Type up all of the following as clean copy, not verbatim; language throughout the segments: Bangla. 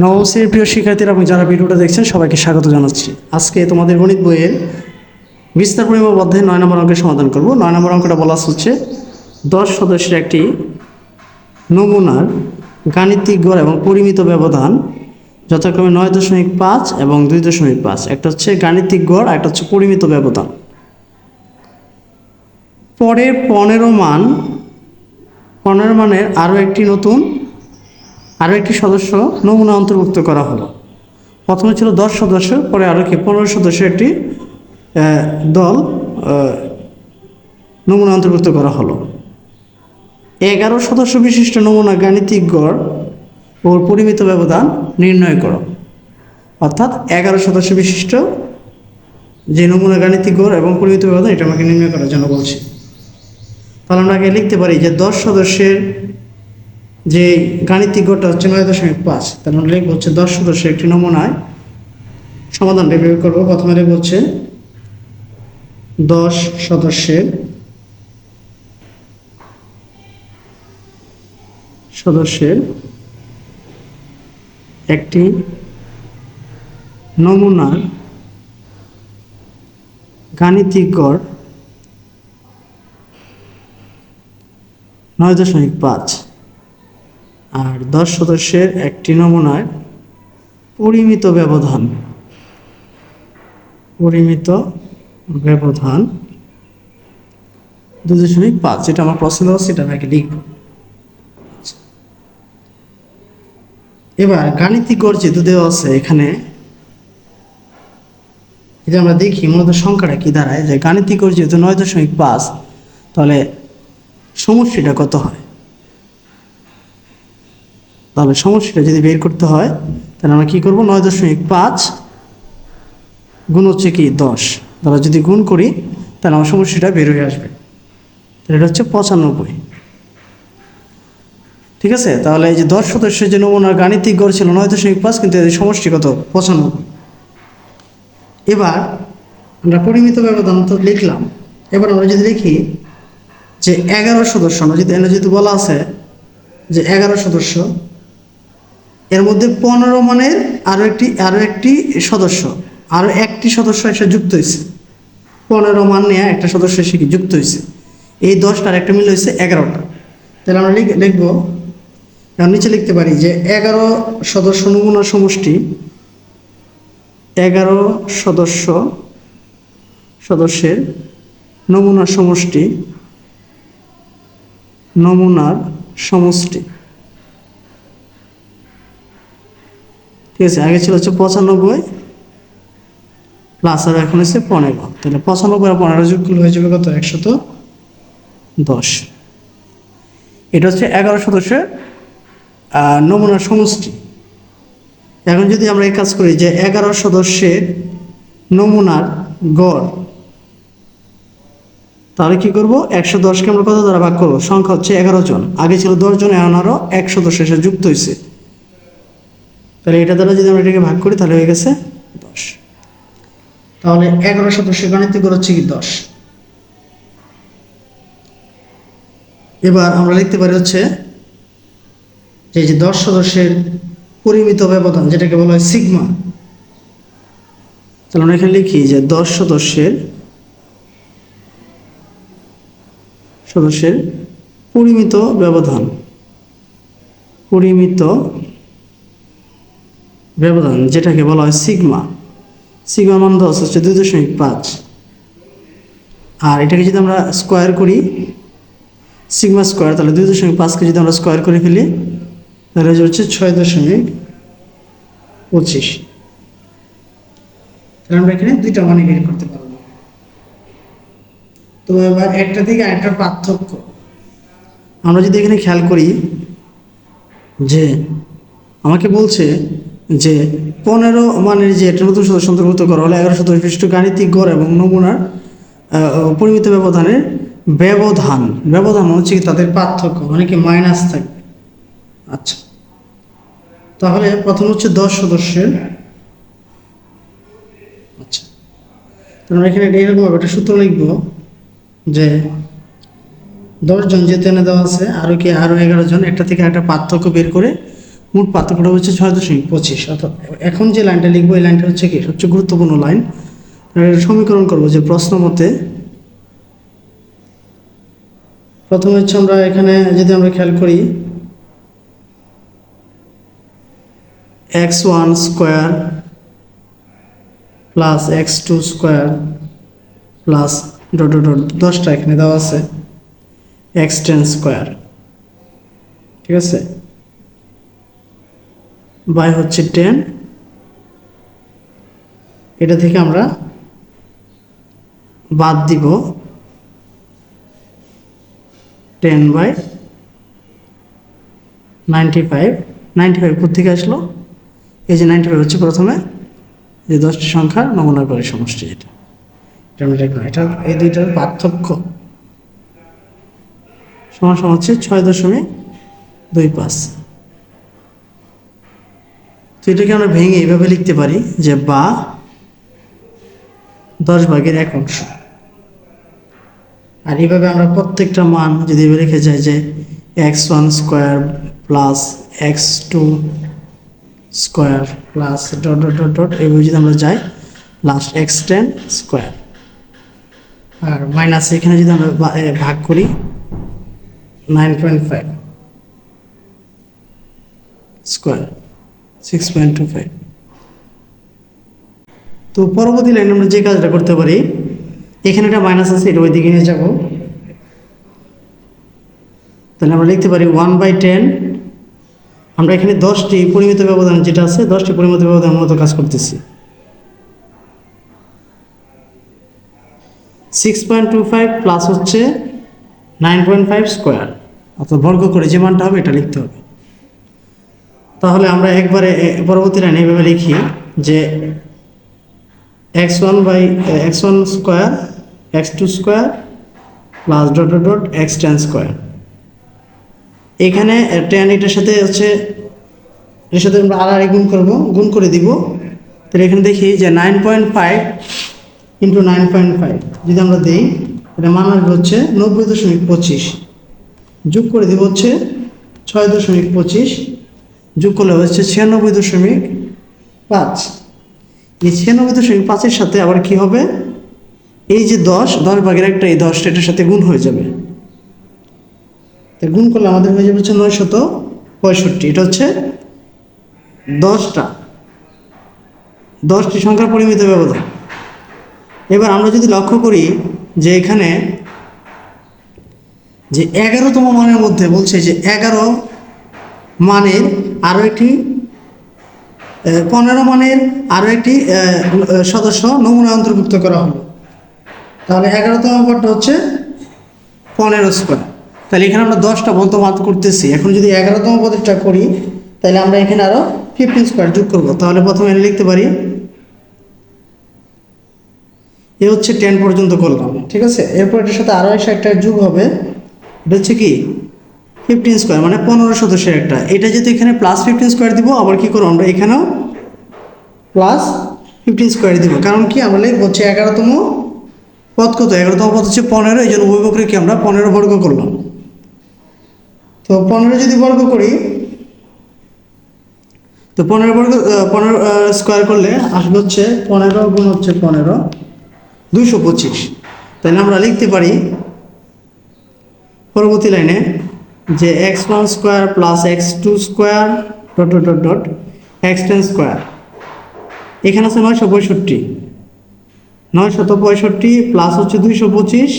নবম শ্রেণীর প্রিয় শিক্ষার্থীরা এবং যারা ভিডিওটা দেখছেন সবাইকে স্বাগত জানাচ্ছি। আজকে তোমাদের গণিত বইয়ের বিস্তার পরিমাপ অধ্যায়ে 9 নম্বর অঙ্কের সমাধান করব। 9 নম্বর অঙ্কটা বলা হচ্ছে 10 সদস্যের একটি নমুনার গাণিতিক গড় এবং পরিমিত ব্যবধান যথাক্রমে 9.5 এবং 2.5। একটা হচ্ছে গাণিতিক গড়, একটা হচ্ছে পরিমিত ব্যবধান। পরে 15 মানের আরও একটি সদস্য নমুনা অন্তর্ভুক্ত করা হলো। প্রথমে ছিল 10 সদস্য, পরে আরও 15 সদস্যের একটি দল নমুনা অন্তর্ভুক্ত করা হলো। 11 সদস্য বিশিষ্ট নমুনা গাণিতিক গড় ও পরিমিত ব্যবধান নির্ণয় করো। অর্থাৎ 11 সদস্য বিশিষ্ট যে নমুনা গাণিতিক গড় এবং পরিমিত ব্যবধান এটা আমাকে নির্ণয় করার জন্য বলছি। তাহলে আমরা আগে লিখতে পারি যে 10 সদস্যের যে গাণিতিক গড়টা হচ্ছে 9.5। তার মানে লিখব হচ্ছে 10 সদস্যের একটি নমুনায় সমাধানটা বের করবো। প্রথমে লিখব হচ্ছে 10 সদস্যের একটি নমুনার গাণিতিক গড় 9.5 আর 10 সদস্যের একটি নমুনায় পরিমিত ব্যবধান 2.5। যেটা আমার পছন্দ হচ্ছে সেটা আমি লিখব। এবার গাণিতিক গড় যেহেতু দেওয়া আছে এখানে, এটা আমরা দেখি মূলত সংখ্যাটা কি দাঁড়ায়। যে গাণিতিক গড় যেহেতু 9.5, তাহলে সমষ্টিটা কত হয়? তাহলে সমষ্টিটা যদি বের করতে হয় তাহলে আমরা কি করব, 9.5 গুণ হচ্ছে কি 10। তাহলে যদি গুণ করি তাহলে আমার সমষ্টিটা বের হয়ে আসবে। তাহলে এটা হচ্ছে 95। ঠিক আছে, তাহলে এই যে 10 সদস্যের যে নমুনার গাণিতিক গড় ছিল 9.5, কিন্তু এর সমষ্টি কত? 95। এবার আমরা পরিমিত ব্যবধান তো লিখলাম। এবার আমরা যদি লিখি যে 11 সদস্য, আমরা যদি বলা আছে যে 11 সদস্য, এর মধ্যে 15 মানের আরও একটি সদস্য, আরও একটি সদস্য এসে যুক্ত হয়েছে। 15 মান নিয়ে একটা সদস্য এসে কি যুক্ত হয়েছে। এই 10টার একটা মিল হয়েছে 11টা। তাহলে আমরা লিখবো, নিচে লিখতে পারি যে 11 সদস্য নমুনার সমষ্টি, 11 সদস্যের নমুনার সমষ্টি ঠিক আছে। আগে ছিল হচ্ছে 95 প্লাস আর এখন হচ্ছে 15। তাহলে 95 আর 15 যোগ করলে হয়ে যাবে কত? 110। এটা হচ্ছে 11 সদস্যের নমুনার সমষ্টি। এখন যদি আমরা এই কাজ করি যে 11 সদস্যের নমুনার গড়, তাহলে কি করব, 110কে আমরা কত দ্বারা ভাগ করবো? সংখ্যা হচ্ছে 11 জন, আগে ছিল 10 জন, এখন আরও 1 সদস্য এসে যুক্ত হয়েছে। তাহলে এটা দ্বারা যদি আমরা এটাকে ভাগ করি তাহলে হয়ে গেছে 10। তাহলে 11 সদস্যের গাণিতিক গড় হচ্ছে কি 10। এবার আমরা লিখতে পারি হচ্ছে যে 10 সদস্যের পরিমিত ব্যবধান, যেটাকে বলা হয় সিগমা। তাহলে আমরা এখানে লিখি যে 10 সদস্যের পরিমিত ব্যবধান যেটাকে বলা হয় সিগমা। সিগমা মান দেওয়া হচ্ছে 2.5। আর এটাকে যদি আমরা স্কোয়ার করি, সিগমা স্কোয়ার, তাহলে 2.5কে যদি আমরা স্কোয়ার করে ফেলি তাহলে হচ্ছে 6.25। তাহলে আমরা এখানে দুইটা মানে বের করতে পারবো। তো এবার একটা থেকে আরেকটার পার্থক্য আমরা যদি এখানে খেয়াল করি যে আমাকে বলছে যে 15 মানের যে একটা নতুন সদস্য অন্তর্ভুক্ত করা হলে 11 সদস্য বিশিষ্ট গাণিতিক গড় এবং নমুনার পরিমিত ব্যবধানের ব্যবধান হচ্ছে কি তাদের পার্থক্য, মানে কি মাইনাস থাকবে। আচ্ছা, তাহলে প্রথম হচ্ছে 10 সদস্যের, আচ্ছা তাহলে এখানে এইরকম একটা সূত্র লিখবো যে 10 জন যেহেতু এনে দেওয়া আছে, আরও 11 জন, একটা থেকে একটা পার্থক্য বের করে মোট পার্থক্যটা হচ্ছে 6.25। অর্থাৎ এখন যে লাইনটা লিখবো এই লাইনটা হচ্ছে কি সবচেয়ে গুরুত্বপূর্ণ লাইন। সমীকরণ করবো যে প্রশ্ন মতে প্রথমে হচ্ছে আমরা এখানে যদি আমরা খেয়াল করি x1 square plus x2 square plus dot dot dot 10টা এখানে দেওয়া আছে x10 স্কোয়ার, ঠিক আছে, বাই হচ্ছে 10। এটা থেকে আমরা বাদ দিব 10/95। 95 কোথেকে আসলো? এই যে 95 হচ্ছে প্রথমে যে 10টি সংখ্যার নমুনা করে সমষ্টি, এটা আমরা লিখলাম। এটা এই দুইটার পার্থক্য সমান সমান হচ্ছে 6.25। তো এটাকে আমরা ভেঙে এইভাবে লিখতে পারি যে বা 10/1 আর এইভাবে আমরা প্রত্যেকটা মান যদি এভাবে লিখে যাই যে x1 square plus x2 square plus dot dot dot dot এইভাবে যদি আমরা যাই লাস্ট x10 স্কোয়ার, আর মাইনাস এখানে যদি আমরা ভাগ করি 9.5 স্কোয়ার 6.25। তো পরবর্তী লাইনে আমরা যে কাজটা করতে পারি, এখানে একটা মাইনাস আছে, এটা ওই দিকে নিয়ে যাব। তাহলে আমরা লিখতে পারি 1/10। আমরা এখানে 10টি পরিমিত ব্যবধান যেটা আছে 10টি পরিমিত ব্যবধানের মতো কাজ করতেছি। 6.25 প্লাস হচ্ছে 9.5 স্কোয়ার, অর্থাৎ বর্গ করে যে মানটা হবে এটা লিখতে হবে। তাহলে আমরা একবারে পরবর্তী লাইনে এইভাবে লিখি যে x1 square x2 square plus dot dot dot x10 square. এখানে 10 এটার সাথে হচ্ছে এর সাথে আমরা আর গুণ করে দিব। তাহলে এখানে দেখি যে 9.5 ইন্টু 9.5 যদি আমরা দিই তাহলে মান আসবে হচ্ছে 90.25, যোগ করে দিব হচ্ছে 6.25, যোগ করলে হচ্ছে 96.5। এই 96.5-এর সাথে আবার কি হবে, এই যে 10/1 এই 10টা এটার সাথে গুণ হয়ে যাবে। গুণ করলে আমাদের হয়ে যাবে হচ্ছে 965। এটা হচ্ছে 10টি সংখ্যার পরিমিত ব্যবধান। এবার আমরা যদি লক্ষ্য করি যে এখানে যে 11তম মানের মধ্যে বলছে যে 11 মানের আরও একটি 15 মানের আরও একটি সদস্য নমুনা অন্তর্ভুক্ত করা হলো। তাহলে 11তম পদটা হচ্ছে 15 স্কোয়ার। তাহলে এখানে আমরা 10টা বলতে বাদ করতেছি। এখন যদি 11তম পদেরটা করি তাহলে আমরা এখানে আরও 15 স্কোয়ার যোগ করবো। তাহলে প্রথমে এনে লিখতে পারি এ হচ্ছে 10 পর্যন্ত করলাম, ঠিক আছে। এরপর এটার সাথে আরও একটা যোগ হবে, এটা হচ্ছে কি 15 স্কোয়ার মানে 15 সদস্যের একটা। এটা যেহেতু এখানে প্লাস 15 স্কোয়ার দিব, আবার কি করবো আমরা এখানেও প্লাস 15 স্কোয়ার দিব। কারণ কি আমরা লিখবো হচ্ছে 11তম পদ কত, 11তম পদ হচ্ছে 15, এই জন্য উভয় পক্ষকে আমরা 15 বর্গ করলাম। তো 15 যদি বর্গ করি তো 15 স্কোয়ার করলে আসবে হচ্ছে 15 গুণ হচ্ছে 15 225। তাহলে আমরা লিখতে পারি পরবর্তী লাইনে যে x1 square plus x2 square dot dot dot dot x10 square. এখানে আছে 965 প্লাস হচ্ছে 225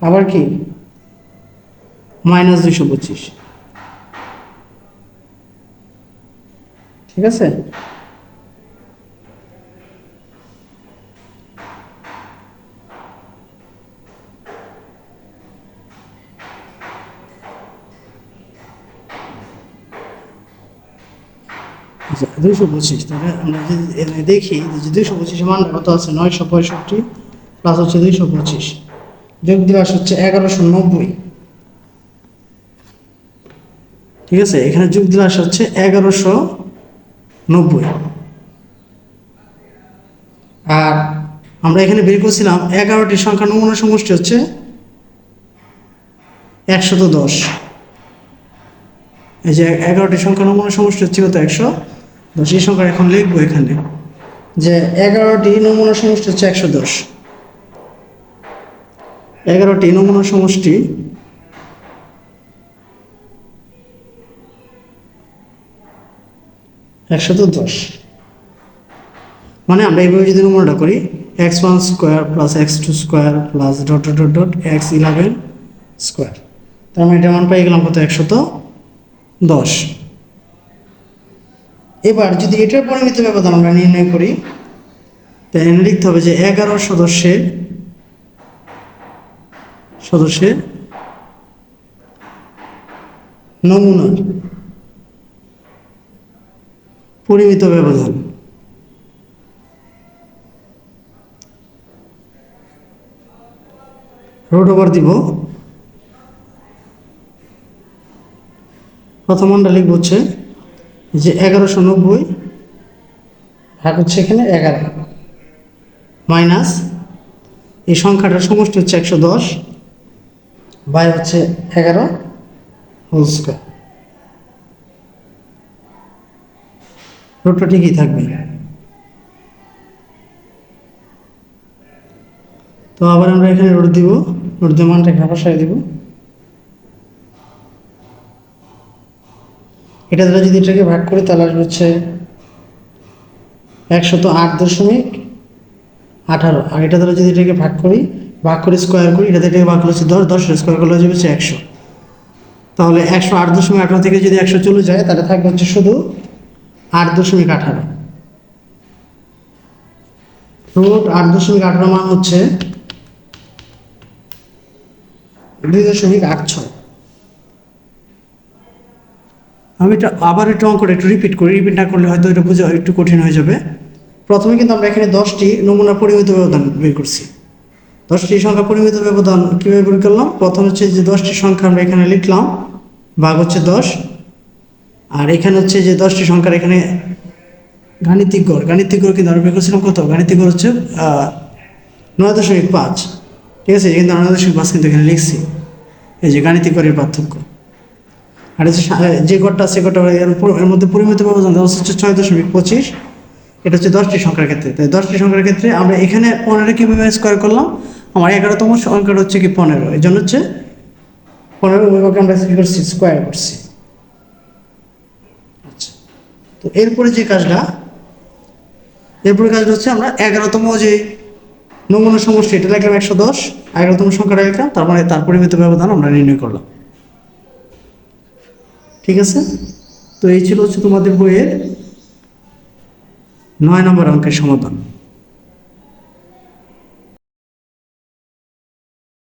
আবার কি মাইনাস 225, ঠিক আছে। আচ্ছা 225, তাহলে আমরা যদি দেখি যে 225 মান কত আছে 965 প্লাস হচ্ছে 225 যোগ দিবস হচ্ছে 1190, ঠিক আছে। এখানে যোগ দিলে আসা হচ্ছে 1190। আর আমরা এখানে বের করছিলাম 11টি সংখ্যা নমুনা সমষ্টি হচ্ছে 110। এই যে 11টি সংখ্যা নমুনা সমষ্টি হচ্ছে কত 110। এই সংখ্যা এখন লিখবো এখানে যে 11টি নমুনা সমষ্টি হচ্ছে 110। 11টি নমুনা সমষ্টি 110। মানে আমরা এইভাবে যদি নমুনাটা করি x1 square plus x2 square plus dot dot dot dot x11 square, তার মানে এটা মান পাই গেলাম কত 110। এবার যদি এটার পরিমিত ব্যবধান আমরা নির্ণয় করি তাহলে লিখতে হবে যে 11 সদস্যের নমুনার পরিমিত ব্যবধান রুট ওভার দিব। প্রথম মানটা লিখব হচ্ছে যে 1190 ভাগ হচ্ছে এখানে 11 মাইনাস এই সংখ্যাটার সমষ্টি হচ্ছে 110 বাই হচ্ছে 11 হোল স্কোয়ার। রুটটা ঠিকই থাকবে। তো আবার আমরা এখানে রুট দিব, রুট দিয়ে মানটা এখানে বসাই দিব। এটা দ্বারা যদি এটাকে ভাগ করি তাহলে আসবে হচ্ছে 108.18। আর এটা দ্বারা যদি এটাকে ভাগ করে স্কোয়ার করি, এটা থেকে ভাগ হচ্ছে 10, 10 স্কোয়ার করলে হয়ে যাবে 100। তাহলে 108.18 থেকে যদি 100 চলে যায় তাহলে থাকবে হচ্ছে শুধু 8.18। রুট 8.18 মান হচ্ছে 2.86। আমি এটা আবার একটু অঙ্কটা একটু রিপিট না করলে হয়তো এটা বোঝা একটু কঠিন হয়ে যাবে। প্রথমে কিন্তু আমরা এখানে 10টি নমুনা পরিমিত ব্যবধান বের করছি। 10টি সংখ্যা পরিমিত ব্যবধান কীভাবে বের করলাম? প্রথম হচ্ছে যে 10টি সংখ্যা আমরা এখানে লিখলাম, ভাগ হচ্ছে 10। আর এখানে হচ্ছে যে 10টি সংখ্যার এখানে গাণিতিক গড় কিন্তু আমরা বের করছিলাম কত? গাণিতিক গড় হচ্ছে 9.5। ঠিক আছে, কিন্তু 9.5 কিন্তু এখানে লিখছি। এই যে গাণিতিক গড়ের পার্থক্য। আর যে গড়টা আছে গড়টা এর মধ্যে পরিমিত ব্যবধান দেওয়া হচ্ছে 6.25। এটা হচ্ছে 10টি সংখ্যার ক্ষেত্রে। তাই 10টি সংখ্যার ক্ষেত্রে আমরা এখানে 15 কীভাবে স্কোয়ার করলাম? আমার 11তম সংখ্যাটা হচ্ছে কি 15, এই জন্য হচ্ছে 15 ওইভাবে আমরা কী করছি? স্কোয়ার করছি। আচ্ছা, তো এরপরে কাজটা হচ্ছে আমরা 11তম যে নমুনা সমষ্টি এটা লিখলাম 110, 11তম সংখ্যাটা লিখলাম, তারপরে তার পরিমিত ব্যবধান আমরা নির্ণয় করলাম। ঠিক আছে, তো এই ছিল হচ্ছে তোমাদের বইয়ের 9 নম্বর অঙ্কের সমাধান।